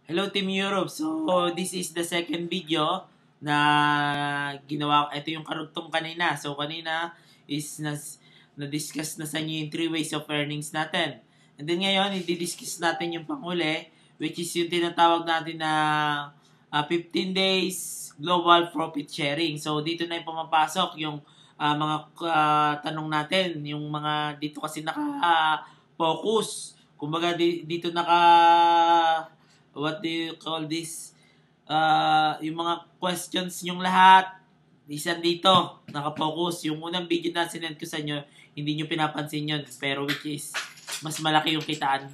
Hello Team Europe. So this is the second video na ginawa. Ito yung karugtong kanina. So kanina is na-discuss na sa inyo yung 3 ways of earnings natin. And then ngayon, i-discuss natin yung panghuli, which is yung tinatawag natin na 15 days global profit sharing. So dito na yung pumapasok yung mga tanong natin. Yung mga dito kasi naka-focus. Kumbaga dito what do you call this? Yung mga questions yung lahat, isa dito, nakapokus. Yung unang video na sinend ko sa inyo, hindi nyo pinapansin yun. Pero which is, mas malaki yung kitaan,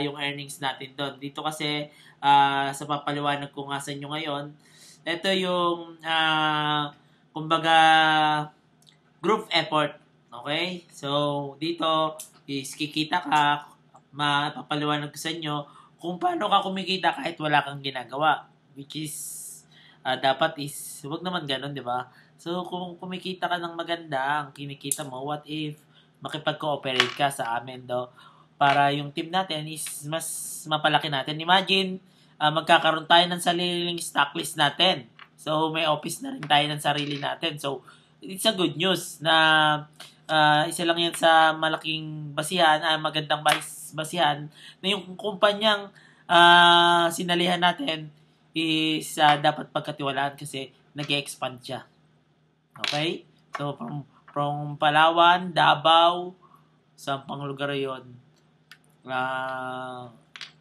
yung earnings natin doon. Dito kasi, sa papaliwanag ko nga sa inyo ngayon, ito yung, kumbaga, group effort. Okay? So, dito is kikita ka, mapapaliwanag ko sa inyo kung paano ka kumikita kahit wala kang ginagawa. Which is, dapat is, wag naman ganun, di ba? So, kung kumikita ka ng maganda, ang kinikita mo, what if makipag-cooperate ka sa amin do para yung team natin is mas mapalaki natin. Imagine, magkakaroon tayo ng sariling stock list natin. So, may office na rin tayo ng sarili natin. So, it's a good news na isa lang yan sa malaking basihan, magandang basihan na yung kumpanyang sinalihan natin is dapat pagkatiwalaan kasi nag-expand siya. Okay? So, from Palawan, Davao, sa pang lugar yun,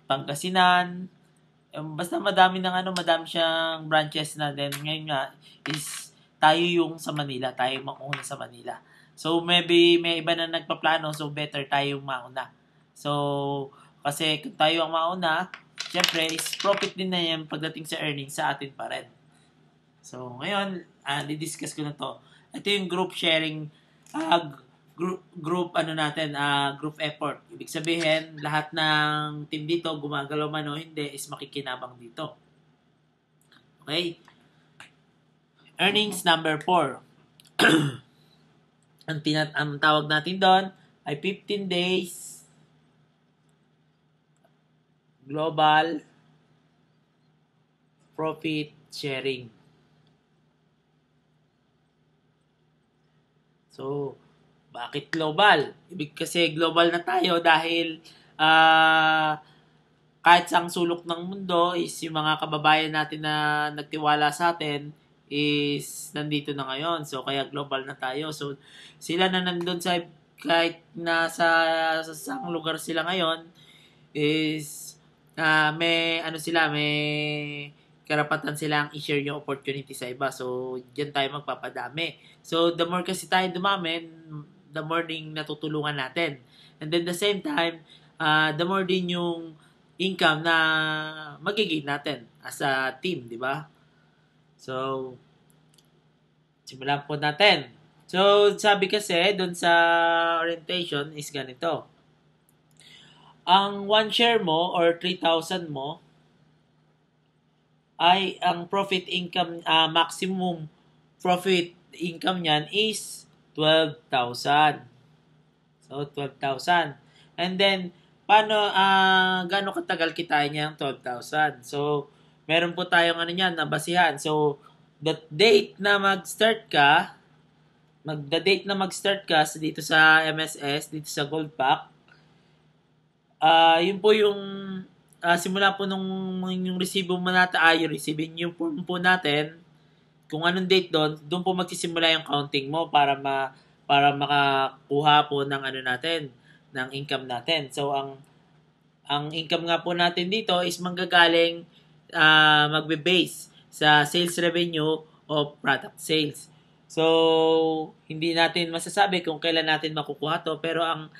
Pangasinan, basta madami siyang branches na din. Ngayon nga is tayo yung sa Manila, tayo yung mauna sa Manila. So maybe may iba na nagpaplano, so better tayo yung mauna. So kasi kung tayo ang mauna, syempre is profit din na yan pagdating sa earnings sa atin pa rin. So ngayon, di-discuss ko na to. Ito yung group sharing, group group effort. Ibig sabihin, lahat ng team dito, gumagalaw man o hindi, is makikinabang dito. Okay? Earnings number 4. ang tawag natin doon ay 15 days global profit sharing. So, bakit global? Ibig kasi global na tayo dahil kahit sa sulok ng mundo is yung mga kababayan natin na nagtiwala sa atin is nandito na ngayon. So, kaya global na tayo. So, sila na nandun sa kahit sa saang lugar sila ngayon is may karapatan silang i-share yung opportunity sa iba. So, diyan tayo magpapadami. So, the more kasi tayo dumami, the more ding natutulungan natin. And then, the same time, the more din yung income na magiging natin as a team, di ba? So, simulan po natin. So, sabi kasi, doon sa orientation is ganito. Ang 1 share mo or 3,000 mo ay ang profit income, maximum profit income niyan is 12,000. So, 12,000. And then, paano, gaano katagal kitain niya ang 12,000? So, meron po tayong nabasihan. So, the date na mag-start ka dito sa MSS, dito sa Gold Pack, yun po yung simula po yung resibo mo natin, yung receiving yung form po natin, kung anong date doon po magsisimula yung counting mo para makakuha po ng natin, ng income natin. So, ang income nga po natin dito is manggagaling magbe-base sa sales revenue o product sales. So, hindi natin masasabi kung kailan natin makukuha to, pero ang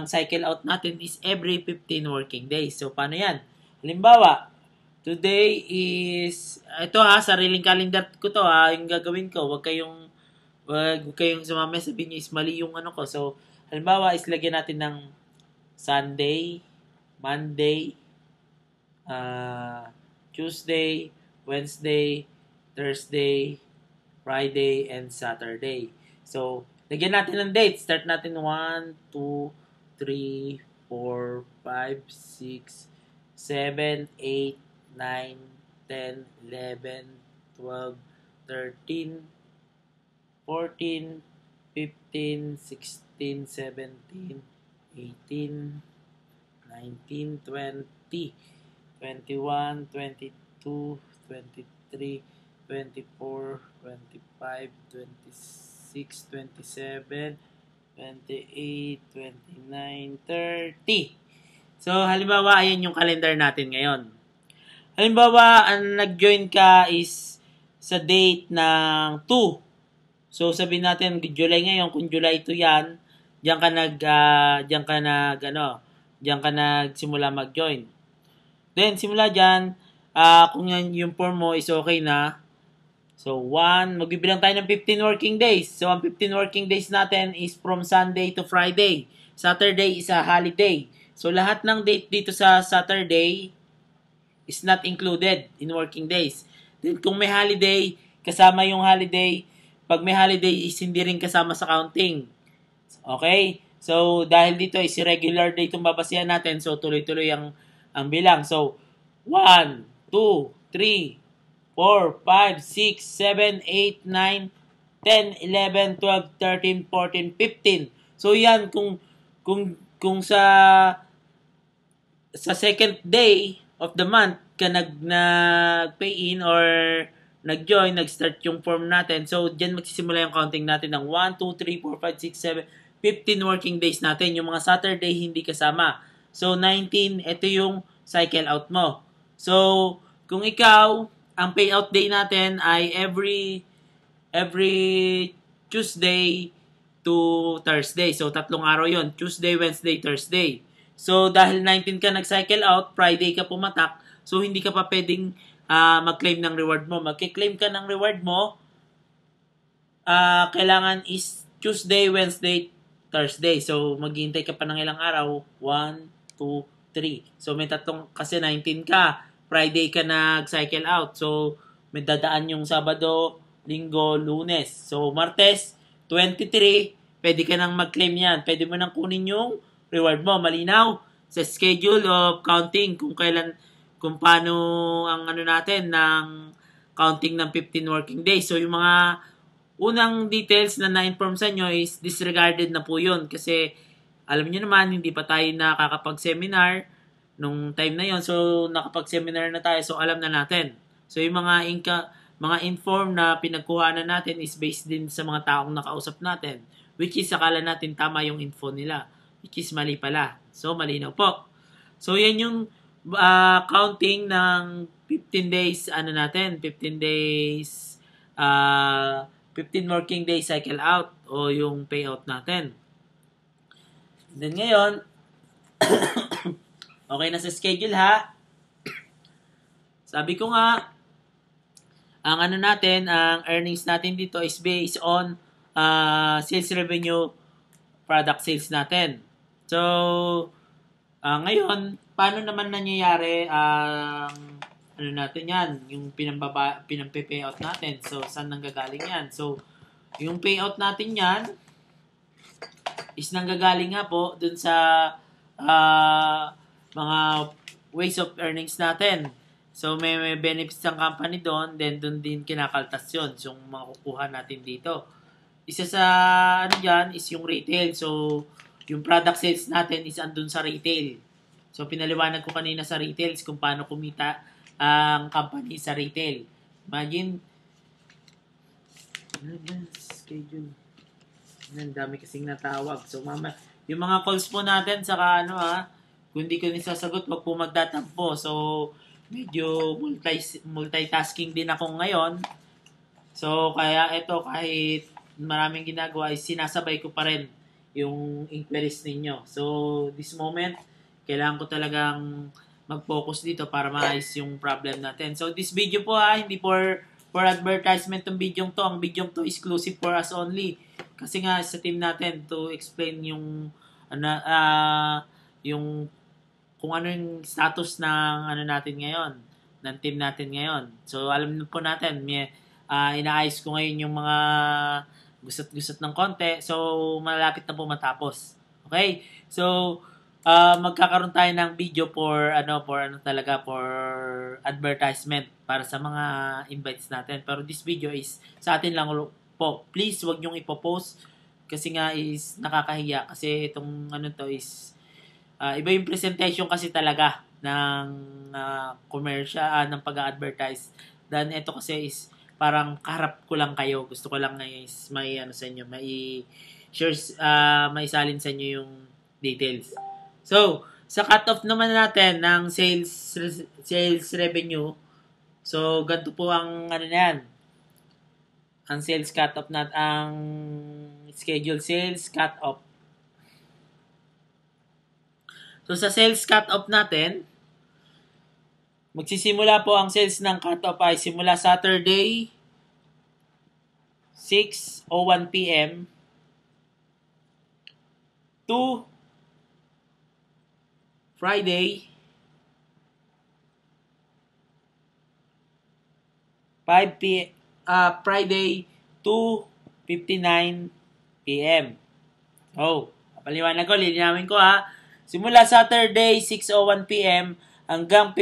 cycle out natin is every 15 working days. So, paano yan? Halimbawa, today is, ito sariling calendar ko to yung gagawin ko. Huwag kayong sumama, sabihin nyo is mali yung ko. So, halimbawa, is lagyan natin ng Sunday, Monday, Tuesday, Wednesday, Thursday, Friday, and Saturday. So, lagyan natin ng date. Start natin 1, 2, 3, 4, 5, 6, 7, 8, 9, 10, 11, 12, 13, 14, 15, 16, 17, 18, 19, 20, 21, 22, 23, 24, 25, 26, 27, 28, 29, 30. So, halimbawa, ayan yung calendar natin ngayon. Halimbawa, ang nag-join ka is sa date ng 2. So, sabihin natin, July ngayon, kung July 2 yan, diyan ka nagsimula mag-join. Then, simula dyan, kung yan, yung form mo is okay na, so, magbibilang tayo ng 15 working days. So, ang 15 working days natin is from Sunday to Friday. Saturday is a holiday. So, lahat ng date dito sa Saturday is not included in working days. Then, kung may holiday, kasama yung holiday. Pag may holiday, is hindi rin kasama sa counting. Okay? So, dahil dito is regular day itong babasihan natin, so tuloy-tuloy ang bilang. So, 1, 2, 3, 4, 5, 6, 7, 8, 9, 10, 11, 12, 13, 14, 15. So, yan, kung sa second day of the month ka nag-pay in or nag-join, nag-start yung form natin. So, dyan magsisimula yung counting natin ng 1, 2, 3, 4, 5, 6, 7, 15 working days natin. Yung mga Saturday, hindi kasama. So, 19, ito yung cycle out mo. So, kung ikaw, ang payout day natin ay every Tuesday to Thursday. So, 3 araw yon, Tuesday, Wednesday, Thursday. So, dahil 19 ka nag-cycle out, Friday ka pumatak, so hindi ka pa pwedeng mag-claim ng reward mo. Mag-claim ka ng reward mo, kailangan is Tuesday, Wednesday, Thursday. So, maghihintay ka pa ng ilang araw. 1, 2, 3. So, may tatlong, kasi 19 ka, Friday ka nag-cycle out. So, may dadaan yung Sabado, Linggo, Lunes. So, Martes, 23, pwede ka nang mag-claim yan. Pwede mo nang kunin yung reward mo. Malinaw sa schedule of counting kung paano ang natin ng counting ng 15 working days. So, yung mga unang details na na-inform sa inyo is disregarded na po yun kasi alam niyo naman, hindi pa tayo nakakapag-seminar nung time na yon. So, nakapag-seminar na tayo. So, alam na natin. So, yung mga inform na pinagkuhanan natin is based din sa mga taong nakausap natin. Which is, akala natin tama yung info nila. Which is, mali pala. So, malinaw po. So, yan yung counting ng 15 days, 15 days, 15 working days cycle out o yung payout natin. Then ngayon, okay na sa schedule ha. Sabi ko nga, ang ang earnings natin dito is based on sales revenue, product sales natin. So, ngayon, paano naman nangyayari ang natin yan, yung pinampe-payout natin. So, saan nanggagaling yan? So, yung payout natin yan is nanggagaling nga po dun sa mga ways of earnings natin. So, may benefits ng company doon, then doon din kinakaltas yun. So, yung makukuha natin dito. Isa sa dyan is yung retail. So, yung product sales natin is andun sa retail. So, pinaliwanag ko kanina sa retails kung paano kumita ang company sa retail. Imagine, schedule. Ang dami kasing natawag. So, yung mga calls po natin, saka kung hindi ko nisasagot, wag po magtatampo. So, medyo multitasking din ako ngayon. So, kaya ito, kahit maraming ginagawa, is sinasabay ko pa rin yung inquiries ninyo. So, this moment, kailangan ko talagang mag-focus dito para maayos yung problem natin. So, this video po hindi for advertisement ng video to. Ang video to exclusive for us only. Kasi nga sa team natin to explain yung yung kung ano yung status ng natin ngayon, ng team natin ngayon. So, alam po natin, inaayos ko ngayon yung mga gusot-gusot ng konti. So, malapit na po matapos. Okay? So, magkakaroon tayo ng video for advertisement para sa mga invites natin. Pero this video is sa atin lang po. Please, wag niyong ipopost kasi nga is nakakahiya kasi itong is iba yung presentation kasi talaga ng commercial ng pag-advertise. Then ito kasi is parang kaharap ko lang kayo. Gusto ko lang is may sa inyo, may share may salin sa inyo yung details. So, sa cut-off naman natin ng sales revenue, so ganito po ang na yan. Ang sales cut-off ang schedule sales cut-off. So, sa sales cut-off natin, magsisimula po ang sales ng cut-off ay simula Saturday, 6:01 p.m. to Friday, 2:59 p.m. Oh, paliwanag ko, lilinawin ko ha. Simula Saturday, 6:01 p.m. hanggang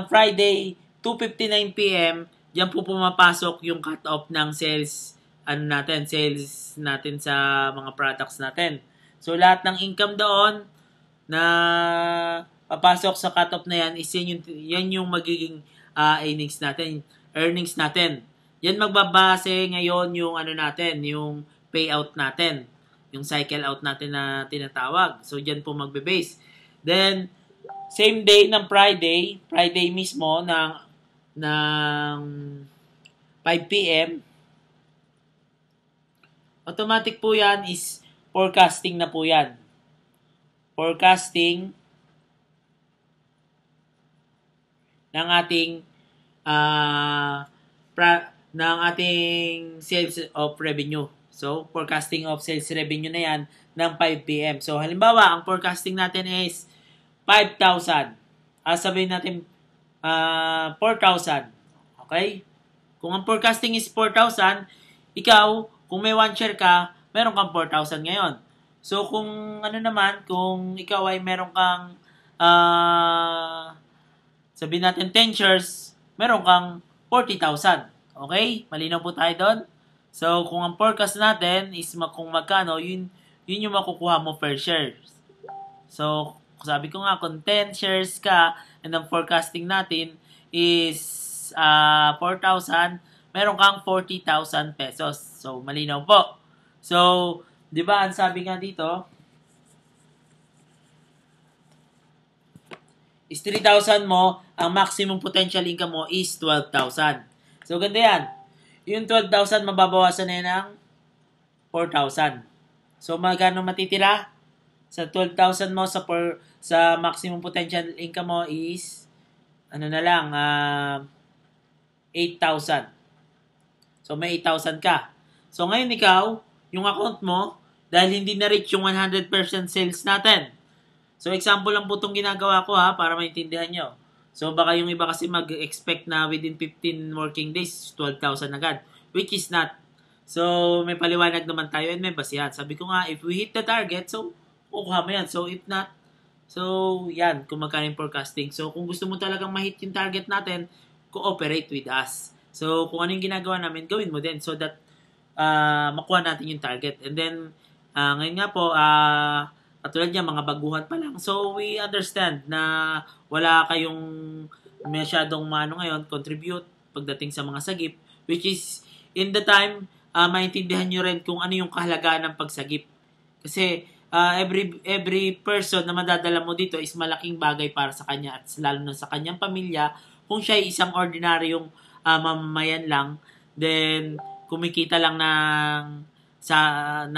Friday, 2:59 p.m. Diyan po pumapasok yung cut-off ng sales natin sa mga products natin. So, lahat ng income doon na papasok sa cut-off na yan is yan yung magiging earnings natin. Yan magbabase ngayon yung yung payout natin, yung cycle out natin na tinatawag. So, dyan po magbe-base. Then, same day ng Friday mismo ng 5 p.m. automatic po yan is forecasting na po yan. Forecasting ng ating sales of revenue. So, forecasting of sales revenue na yan ng 5 p.m. So, halimbawa, ang forecasting natin is 5,000. Sabihin natin 4,000. Okay? Kung ang forecasting is 4,000, ikaw, kung may 1 share ka, meron kang 4,000 ngayon. So, kung kung ikaw ay meron kang sabihin natin 10 shares, meron kang 40,000. Okay? Malinaw po tayo doon. So, kung ang forecast natin is kung magkano, yun yung makukuha mo per share. So, sabi ko nga, kung 10 shares ka and ang forecasting natin is 4,000, meron kang 40,000 pesos. So, malinaw po. So, di ba, ang sabi nga dito, is 3,000 mo, ang maximum potential income mo is 12,000. So, ganda yan. Yung 12,000, mababawasan na yan ng 4,000. So, magkano matitira? Sa 12,000 mo, sa maximum potential income mo is, 8,000. So, may 8,000 ka. So, ngayon ikaw, yung account mo, dahil hindi na-reach yung 100% sales natin. So, example lang po itong ginagawa ko para maintindihan nyo. So, baka yung iba kasi mag-expect na within 15 working days, 12,000 agad. Which is not. So, may paliwanag naman tayo and may basihan. Sabi ko nga, if we hit the target, so, kukuha mo yan. So, if not, so, yan, kung magkano yung forecasting. So, kung gusto mo talagang ma-hit yung target natin, cooperate with us. So, kung ano yung ginagawa namin, gawin mo din so that makuha natin yung target. And then, ngayon nga po, katulad niya, mga baguhan pa lang. So, we understand na wala kayong masyadong ngayon, contribute pagdating sa mga sagip, which is, in the time, maintindihan nyo rin kung ano yung kahalagaan ng pagsagip. Kasi, every person na madadala mo dito is malaking bagay para sa kanya at lalo na sa kanyang pamilya. Kung siya ay isang ordinaryong mamamayan lang, then kumikita lang ng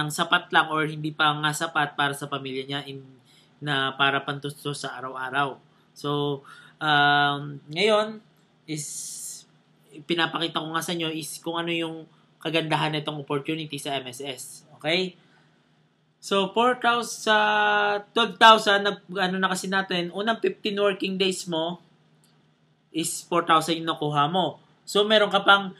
sapat lang or hindi pa nga sapat para sa pamilya niya na para pantustos sa araw-araw. So, ngayon is pinapakita ko nga sa inyo is kung ano yung kagandahan nitong opportunity sa MSS. Okay? So, 12,000, na kasi natin, unang 15 working days mo is 4,000 yung nakuha mo. So, meron ka pang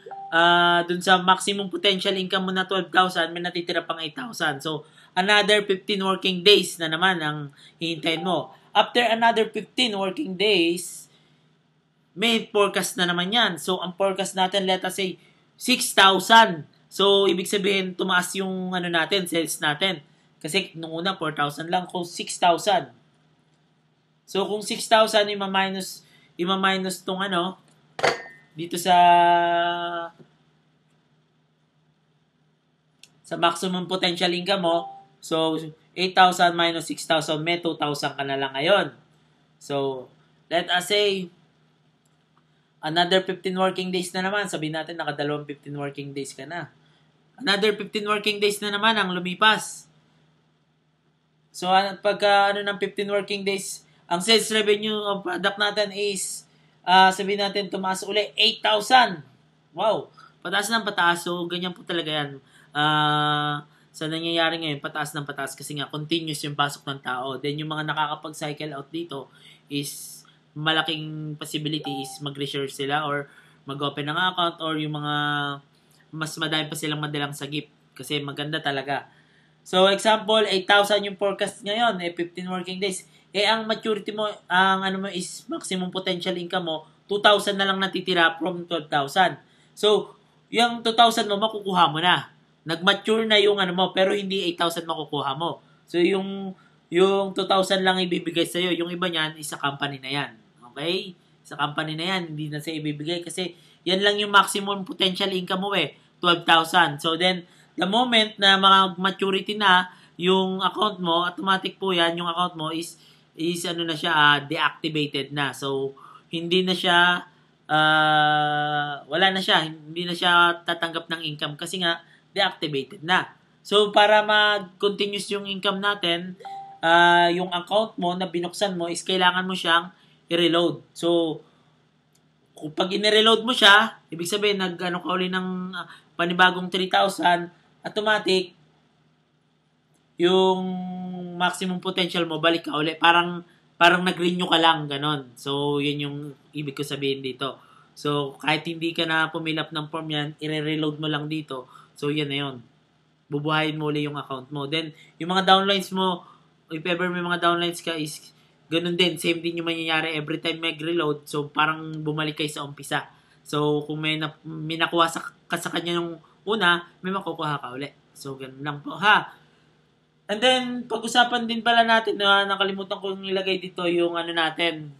dun sa maximum potential income mo na 12,000, may natitira pang 8,000. So, another 15 working days na naman ang hihintayin mo. After another 15 working days, may forecast na naman yan. So, ang forecast natin, let us say, 6,000. So, ibig sabihin, tumaas yung natin, sales natin. Kasi nung una, 4,000 lang. Kung 6,000. So, kung 6,000, ima-minus tong dito sa maximum potential income mo. So, 8,000 minus 6,000, may 2,000 ka na lang ngayon. So, let us say, another 15 working days na naman. Sabihin natin, nakadalawang 15 working days ka na. Another 15 working days na naman ang lumipas. So, pagka ng 15 working days, ang sales revenue of product natin is, sabihin natin, tumaas uli, 8,000. Wow! Pataas ng pataas. So, ganyan po talaga yan. Sa nangyayari ngayon, pataas ng pataas kasi nga, continuous yung pasok ng tao. Then, yung mga nakakapag-cycle out dito is, malaking possibility is mag-reserve sila or mag-open ng account or yung mga mas madami pa silang madalang sagip kasi maganda talaga. So, example, 8,000 yung forecast ngayon, 15 working days. Ang maturity mo, ang is maximum potential income mo, 2,000 na lang natitira from 12,000. So, yung 2,000 mo, makukuha mo na. Nag-mature na yung mo, pero hindi 8,000 makukuha mo. So, yung 2,000 lang ibibigay sa'yo. Yung iba niyan, isa company na yan. Okay? Sa company na yan, hindi na sa'yo ibibigay kasi yan lang yung maximum potential income mo 12,000. So, then, the moment na mga maturity na yung account mo, automatic po yan, yung account mo is na siya, deactivated na. So, hindi na siya, wala na siya, hindi na siya tatanggap ng income kasi nga, deactivated na. So, para mag-continuous yung income natin, yung account mo na binuksan mo is kailangan mo siyang i-reload. So, kung pag i-reload mo siya, ibig sabihin, ka uli ng panibagong 3,000, automatic, yung maximum potential mo, balik ka uli. Parang nag-renew ka lang, ganon. So, yun yung ibig ko sabihin dito. So, kahit hindi ka na pumilap ng form yan, i-reload mo lang dito. So, yan na yun. Bubuhayin mo uli yung account mo. Then, yung mga downlines mo, if ever may mga downlines ka is, ganun din. Same din yung mangyayari every time mag-reload. So, parang bumalik kayo sa umpisa. So, kung may nakuha ka sa kanya yung una, may makukuha ka uli. So, ganun lang po, ha? And then, pag-usapan din pala natin, nakalimutan ko nilagay dito yung natin,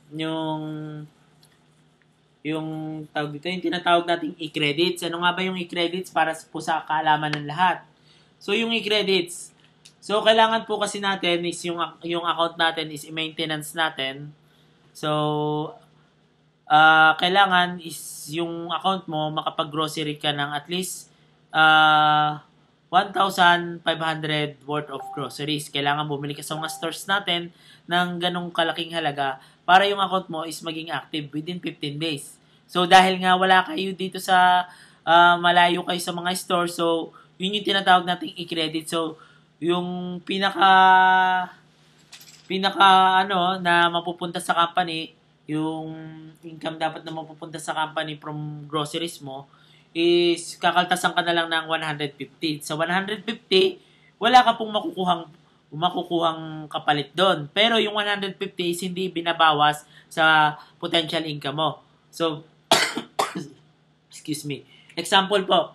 yung tawag dito, yung tinatawag nating e-credits. Ano nga ba yung e-credits para po sa kaalaman ng lahat? So, yung e-credits. So, kailangan po kasi natin is yung account natin is i-maintenance natin. So, kailangan is yung account mo makapag-grocery ka ng at least 1,500 worth of groceries. Kailangan bumili ka sa mga stores natin ng ganong kalaking halaga para yung account mo is maging active within 15 days. So, dahil nga wala kayo dito sa malayo kayo sa mga store, so, yun yung tinatawag nating e-credit. So, yung pinaka na mapupunta sa company, yung income dapat na mapupunta sa company from groceries mo, is kakaltasan ka na lang ng 150. Sa 150, wala ka pong makukuhang kapalit doon. Pero yung 150 is hindi binabawas sa potential income mo. So, excuse me. Example po,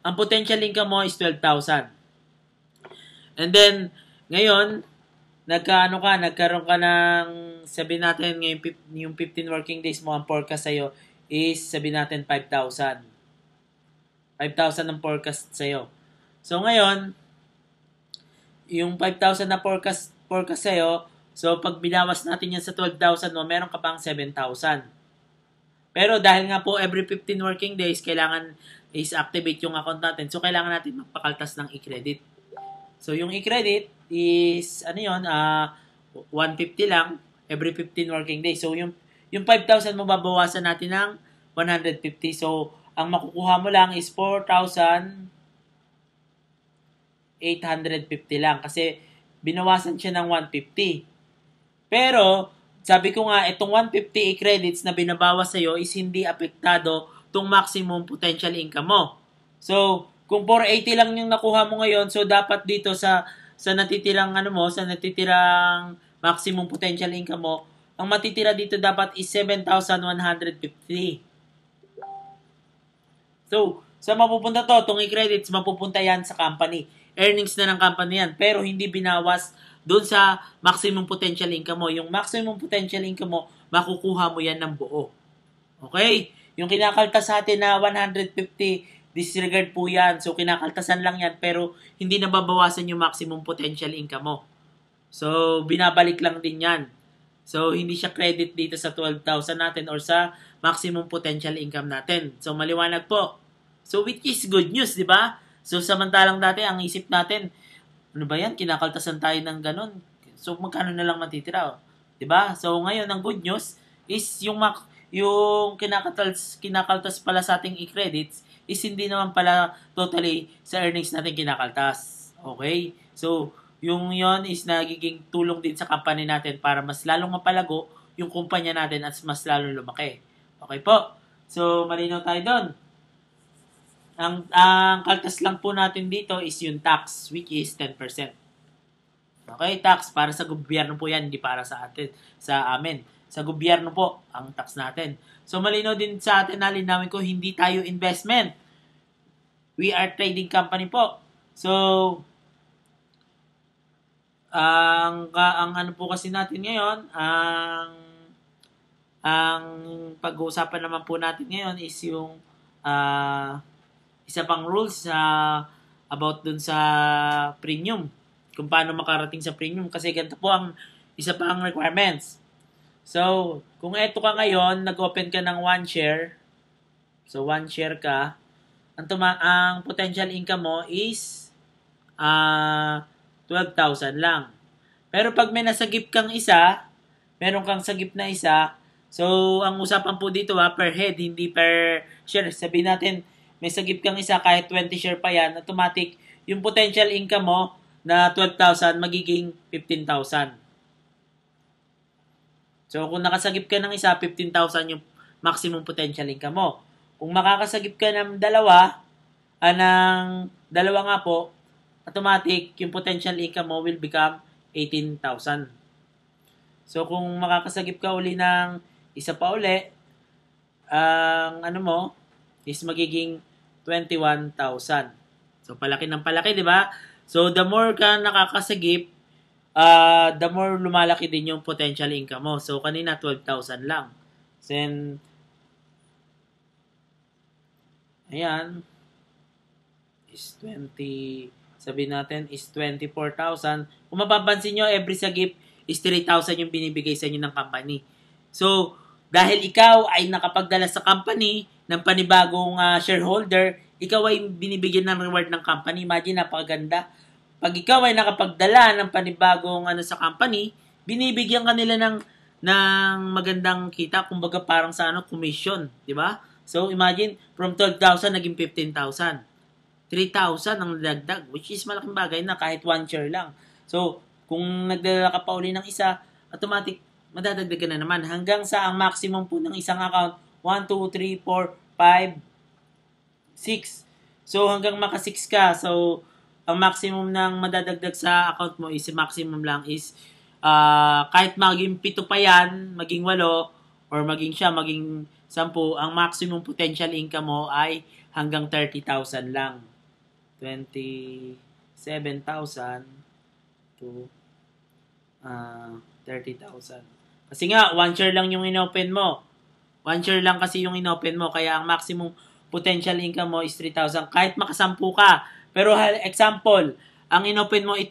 ang potential income mo is 12,000. And then, ngayon, nagkaroon ka ng, sabihin natin, ngayon, yung 15 working days mo, ang forecast sa'yo is, sabihin natin, 5,000. 5,000 ang forecast sa'yo. So, ngayon, yung 5,000 na forecast sa'yo, so, pag binawas natin yan sa 12,000 mo, meron ka pang 7,000. Pero, dahil nga po, every 15 working days, kailangan is activate yung account natin. So, kailangan natin magpakaltas ng e-credit. So, yung e-credit is, 150 lang every 15 working days. So, yung 5,000 mo babawasan natin ng 150. So, ang makukuha mo lang is 4,850 lang kasi binawasan siya ng 150. Pero, sabi ko nga, itong 150 e-credits na binabawas sa'yo is hindi apektado tong maximum potential income mo. So, kung 480 lang yung nakuha mo ngayon, so dapat dito sa natitirang sa natitirang maximum potential income mo, ang matitira dito dapat is 7,150. So, sa mapupunta to, itong i-credits, mapupunta yan sa company. Earnings na ng company yan, pero hindi binawas doon sa maximum potential income mo. Yung maximum potential income mo, makukuha mo yan ng buo. Okay? Yung kinakaltas sa atin na 150, disregard po yan. So, kinakaltasan lang yan, pero hindi nababawasan yung maximum potential income mo. So, binabalik lang din yan. So, hindi siya credit dito sa 12,000 natin or sa maximum potential income natin. So, maliwanag po. So, which is good news, di ba? So, samantalang dati, ang isip natin, ano ba yan? Kinakaltasan tayo ng ganun. So, magkano na lang matitira? Di ba? So, ngayon, ang good news is yung kinakaltas pala sa ating i-credits is hindi naman pala totally sa earnings natin kinakaltas. Okay? So, yung yon is nagiging tulong din sa company natin para mas lalong mapalago yung kumpanya natin at mas lalong lumaki. Okay po? So, malinaw tayo doon. Ang kaltas lang po natin dito is yung tax, which is 10%. Okay, tax para sa gobyerno po yan, hindi para sa atin, sa amin. Sa gobyerno po ang tax natin. So malinaw din sa atin na linawin ko, hindi tayo investment. We are trading company po. So ang ano po kasi natin ngayon, ang pag-uusapan naman po natin ngayon is yung isa pang rules about dun sa premium. Kung paano makarating sa premium. Kasi ganito po ang isa pang requirements. So, kung eto ka ngayon, nag-open ka ng 1 share. So, 1 share ka. Ang potential income mo is 12,000 lang. Pero pag may nasagip kang isa, meron kang sagip na isa, so, ang usapan po dito per head, hindi per share. Sabihin natin, may sagip kang isa, kahit 20 share pa yan, automatic, yung potential income mo na 12,000, magiging 15,000. So, kung nakasagip ka ng isa, 15,000 yung maximum potential income mo. Kung makakasagip ka ng dalawa nga po, automatic, yung potential income mo will become 18,000. So, kung makakasagip ka uli ng isa pa uli, ang ano mo is magiging 21,000. So, palaki ng palaki, di ba? So, the more ka nakakasagip, the more lumalaki din yung potential income mo. So, kanina 12,000 lang. Then, ayan, is 20, sabihin natin, is 24,000. Kung mapapansin nyo, every sagip is 3,000 yung binibigay sa inyo ng company. So, dahil ikaw ay nakapagdala sa company ng panibagong shareholder, ikaw ay binibigyan ng reward ng company. Imagine, napakaganda. Pag ikaw ay nakapagdala ng panibagong sa company, binibigyan ka nila ng magandang kita, kumbaga parang sa commission, di ba? So, imagine, from 12,000 naging 15,000. 3,000 ang dagdag, which is malaking bagay na kahit 1 share lang. So, kung nagdala ka pa uli ng isa, automatic, madadagdag ka na naman. Hanggang sa ang maximum po ng isang account, 1, 2, 3, 4, 5, 6. So, hanggang maka 6 ka. So, ang maximum ng madadagdag sa account mo is maximum lang is kahit maging 7 pa yan, maging 8, or maging 10, ang maximum potential income mo ay hanggang 30,000 lang. 27,000 to 30,000. Kasi nga, 1 share lang yung inopen mo. 1 share lang kasi yung inopen mo. Kaya ang maximum potential income mo is 3,000. Kahit makasampu ka. Pero example, ang inopen mo is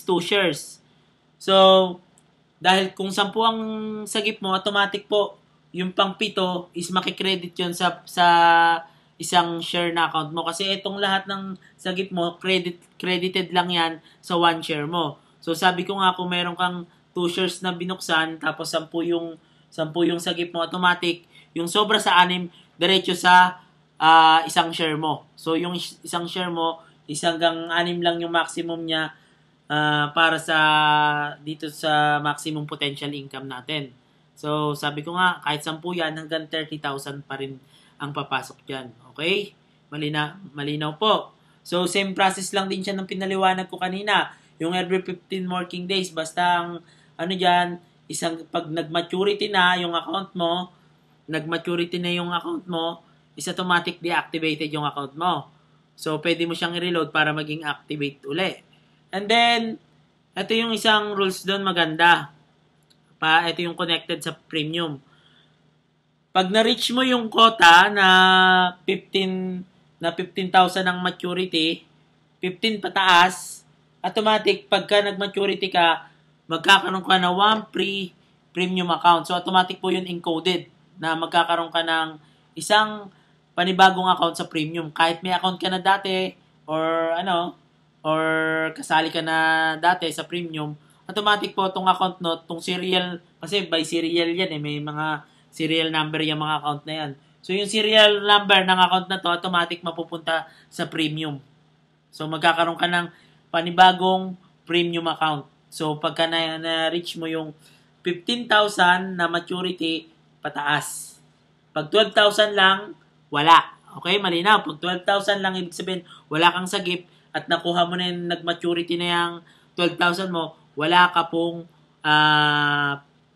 2 shares. So, dahil kung 10 ang sagip mo, automatic po, yung pang 7 is makikredit yun sa isang share na account mo. Kasi itong lahat ng sagip mo, credited lang yan sa 1 share mo. So, sabi ko nga, kung meron kang 2 shares na binuksan, tapos 10 yung sagip mo, automatic, yung sobra sa 6, diretso sa isang share mo. So, yung isang share mo, hanggang 6 lang yung maximum niya para dito sa maximum potential income natin. So, sabi ko nga, kahit 10 yan, hanggang 30,000 pa rin ang papasok dyan. Okay? Malinaw po. So, same process lang din siya ng pinaliwanag ko kanina. Yung every 15 working days, basta ang ano dyan, pag nag-maturity na yung account mo, is automatic deactivated yung account mo. So, pwede mo siyang i-reload para maging activate uli. And then, ito yung isang rules doon maganda. Ito yung connected sa premium. Pag na-reach mo yung quota na 15,000 ang maturity, 15 pataas, automatic, pagka nag-maturity ka, magkakaroon ka na 1 free premium account. So, automatic po yun encoded na magkakaroon ka ng isang panibagong account sa premium. Kahit may account ka na dati or kasali ka na dati sa premium, automatic po itong account itong serial, kasi by serial yan may mga serial number yung mga account na yan. So, yung serial number ng account na to, automatic mapupunta sa premium. So, magkakaroon ka ng panibagong premium account. So, pagka na-reach mo yung 15,000 na maturity, pataas. Pag 12,000 lang, wala. Okay, malinaw. Pag 12,000 lang, ibig sabihin, wala kang sagip at nakuha mo na yung nag-maturity na yung 12,000 mo, wala ka pong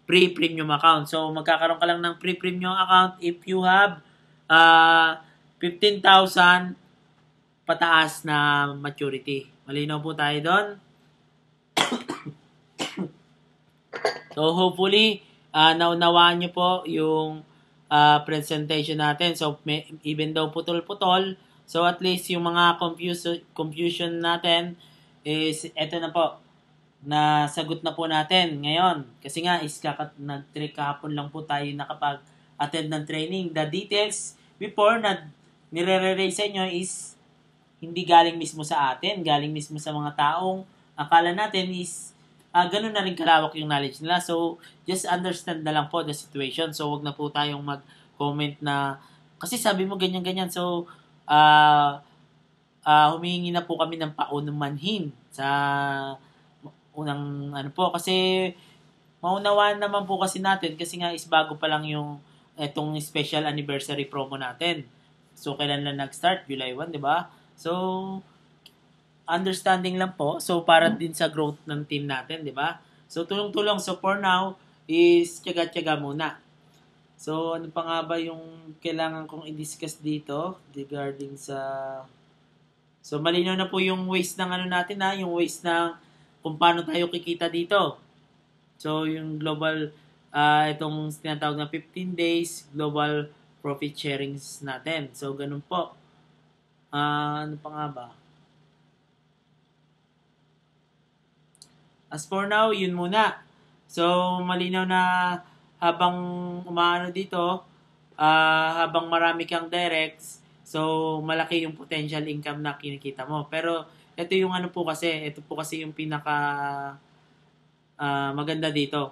pre-premium account. So, magkakaroon ka lang ng pre-premium account if you have 15,000 pataas na maturity. Malinaw po tayo doon. So, hopefully, naunawaan nyo po yung presentation natin. So, even though putol-putol, so at least yung mga confusion natin is eto na po. Nasagot na po natin ngayon. Kasi nga, kahapon lang po tayo nakapag-attend ng training. The details before na nire-raise sa inyo is hindi galing mismo sa atin, galing mismo sa mga taong akala natin is ganun na rin kalawak yung knowledge nila. So, just understand na lang po the situation. So, wag na po tayong mag-comment na, kasi sabi mo ganyan-ganyan. So, humihingi na po kami ng paunumanhin sa unang kasi maunawaan naman po kasi natin kasi nga is bago pa lang yung etong special anniversary promo natin. So, kailan lang nag-start? July 1, di ba? So, understanding lang po. So, para din sa growth ng team natin, di ba? So, tulong-tulong. So, for now, is tiyaga-tiyaga muna. So, ano pa nga ba yung kailangan kong i-discuss dito regarding sa... So, malinaw na po yung ways ng natin yung ways ng kung paano tayo kikita dito. So, yung global, itong tinatawag na 15 days global profit sharings natin. So, ganun po. Ano pa nga ba? As for now, yun muna. So, malinaw na habang umaano dito, habang marami kang directs, so, malaki yung potential income na kinikita mo. Pero, ito yung ito po kasi yung pinaka maganda dito.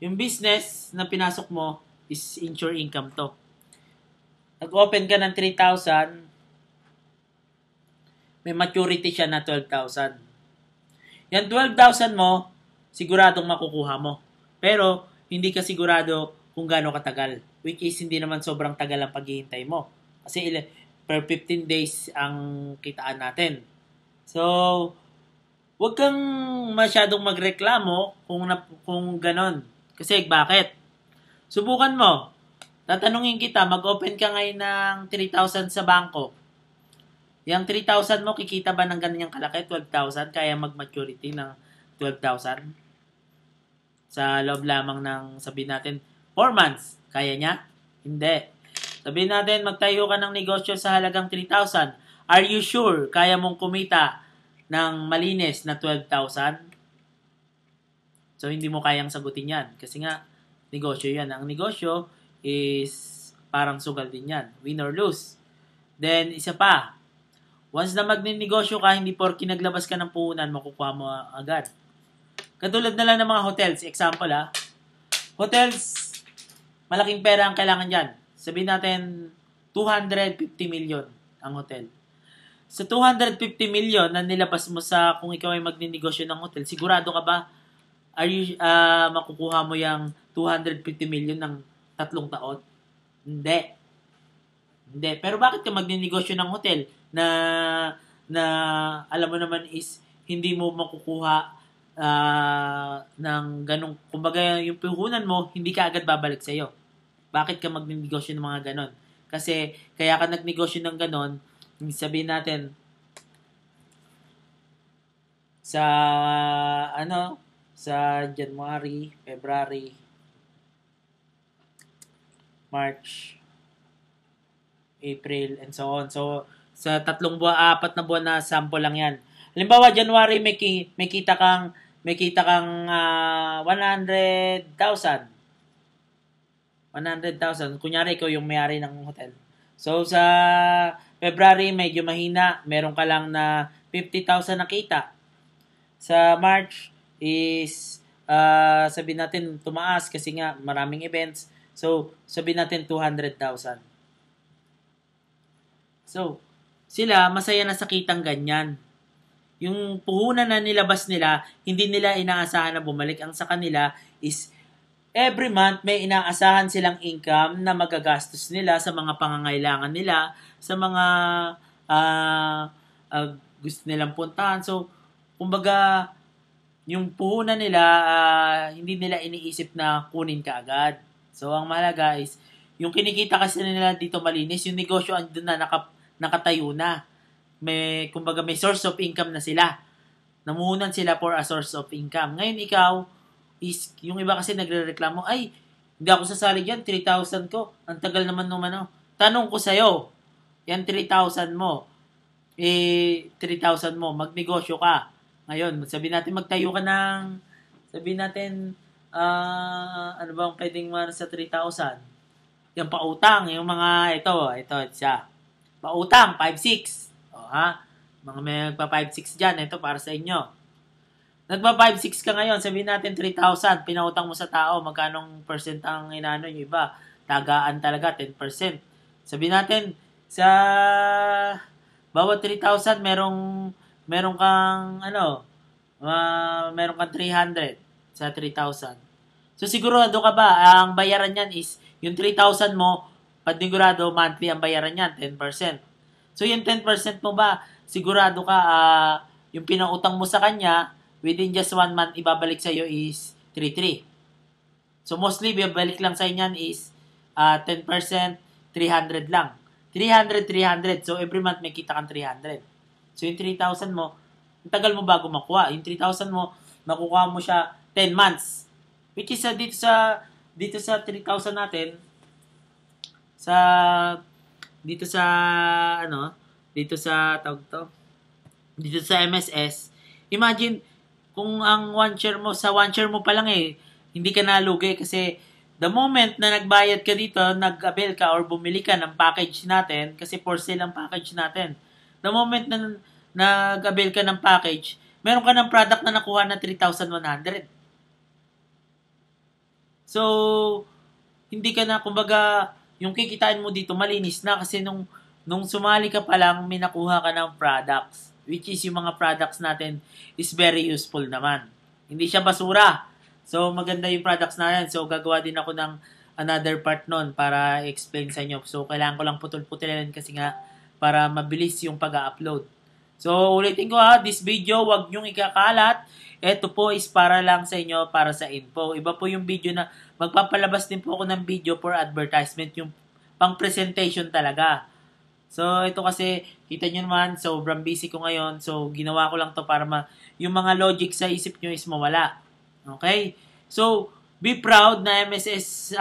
Yung business na pinasok mo is insure income to. Nag-open ka ng 3,000, may maturity siya na 12,000. Yan 12,000 mo, siguradong makukuha mo. Pero, hindi ka sigurado kung gaano katagal. Which is, hindi naman sobrang tagal ang paghihintay mo. Kasi, per 15 days ang kitaan natin. So, wag kang masyadong magreklamo kung ganon. Kasi, bakit? Subukan mo. Tatanungin kita, mag-open ka ngayon ng 3,000 sa bangko. Yung 3,000 mo, kikita ba ng ganyang kalaki? 12,000? Kaya mag-maturity ng 12,000? Sa loob lamang ng, sabihin natin, 4 months. Kaya niya? Hindi. Sabihin natin, magtayo ka ng negosyo sa halagang 3,000. Are you sure kaya mong kumita ng malinis na 12,000? So, hindi mo kayang sagutin yan. Kasi nga, negosyo yan. Ang negosyo is parang sugal din yan. Win or lose. Then, isa pa. Once na magninegosyo ka, hindi porki naglabas ka ng puhunan, makukuha mo agad. Katulad na lang ng mga hotels. Example hotels, malaking pera ang kailangan dyan. Sabihin natin, 250 million ang hotel. Sa 250 million na nilabas mo sa kung ikaw ay magninegosyo ng hotel, sigurado ka ba makukuha mo yung 250 million ng 3 taon? Hindi. Hindi. Pero bakit ka magninegosyo ng hotel na na alam mo naman is hindi mo makukuha ng ganong, kumbaga yung puhunan mo, hindi ka agad babalik sa'yo. Bakit ka magninegosyo ng mga ganon? Kasi kaya ka nagnegosyo ng ganon, sabihin natin, sa sa January, February, March, April, and so on. So, sa 4 na buwan na sample lang yan. Halimbawa, January, may kita kang 100,000. 100,000. Kunyari, ikaw yung may-ari ng hotel. So, sa February, medyo mahina. Meron ka lang na 50,000 na kita. Sa March is, sabihin natin, tumaas kasi nga maraming events. So, sabihin natin 200,000. So, sila masaya na sa kitang ganyan. Yung puhunan na nilabas nila, hindi nila inaasahan na bumalik. Ang sa kanila is every month may inaasahan silang income na magagastos nila sa mga pangangailangan nila, sa mga gusto nilang puntahan. So, kumbaga, yung puhunan nila, hindi nila iniisip na kunin ka agad. So, ang mahalaga is, yung kinikita kasi nila dito malinis, yung negosyo andun na nakatayo na. Kumbaga may source of income na sila. Namuhunan sila for a source of income. Ngayon ikaw, is yung iba kasi nagrereklamo, ay, hindi ako sasali dyan, 3,000 ko. Ang tagal naman naman. Tanong ko sa'yo, yan 3,000 mo. 3,000 mo, magnegosyo ka. Ngayon, sabihin natin magtayo ka ng, sabihin natin, ano bang pwedeng sa 3,000? Yung pautang, yung mga, ito siya. Pautang, 5-6. Mga may nagpa 5-6 dyan, ito para sa inyo. Nagpa 5-6 ka ngayon, sabihin natin 3,000, pinautang mo sa tao, magkanong percent ang inano yung iba? Tagaan talaga, 10%. Sabihin natin, sa bawat 3,000, meron kang, meron kang 300 sa 3,000. So, sigurado ka ba, ang bayaran yan is, yung 3,000 mo, panigurado, monthly ang bayaran yan, 10%. So, yung 10% mo ba, sigurado ka, yung pinautang mo sa kanya, within just 1 month, ibabalik sa'yo is 3,300. So, mostly, ibabalik lang sa inyan is 10%, 300 lang. 300. So, every month may kita kang 300. So, yung 3,000 mo, ang tagal mo bago makuha. Yung 3,000 mo, makukuha mo siya 10 months. Which is, dito sa 3,000 natin, dito sa MSS, imagine, kung ang 1 share mo, sa 1 share mo pa lang hindi ka nalugi kasi the moment na nagbayad ka dito, nag-avail ka or bumili ka ng package natin, kasi for sale ang package natin. The moment na nag-avail ka ng package, meron ka ng product na nakuha na 3,100. So, hindi ka na, kumbaga, yung kikitain mo dito, malinis na kasi nung sumali ka pa lang, may nakuha ka ng products. Which is yung mga products natin is very useful naman. Hindi siya basura. So, maganda yung products natin. So, gagawa din ako ng another part nun para explain sa inyo. So, kailangan ko lang putol-putulin kasi nga para mabilis yung pag-upload. So, ulitin ko this video, wag nyong ikakalat. Ito po is para lang sa inyo, para sa info. Iba po yung video na magpapalabas din po ako ng video for advertisement, yung pang presentation talaga. So, ito kasi, kita nyo naman, sobrang busy ko ngayon. So, ginawa ko lang to para yung mga logic sa isip nyo is mawala. Okay? So, be proud na MSS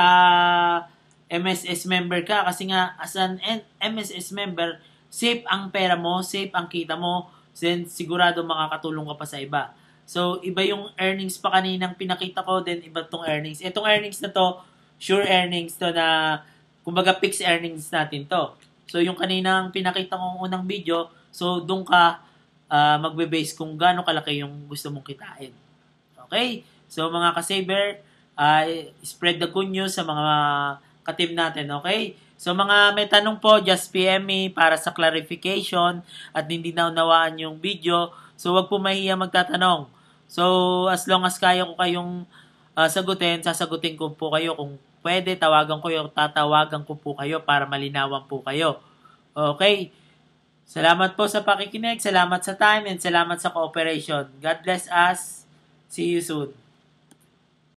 member ka kasi nga, as an MSS member, safe ang pera mo, safe ang kita mo, then sigurado makakatulong ka pa sa iba. So, iba yung earnings pa kaninang pinakita ko, then iba tong earnings. Itong earnings na to, sure earnings to na, kumbaga fixed earnings natin to. So, yung kaninang pinakita kong unang video, so, doon ka magbe-base kung gaano kalaki yung gusto mong kitain. Okay? So, mga ka-saver, spread the good news sa mga ka-team natin. Okay? So, mga may tanong po, just PM me para sa clarification at hindi naunawaan yung video. So, wag po mahiya magtatanong. So, as long as kaya ko kayong sasagutin ko po kayo. Kung pwede, tatawagan ko po kayo para malinawan po kayo. Okay. Salamat po sa pakikinig, salamat sa time, and salamat sa cooperation. God bless us. See you soon.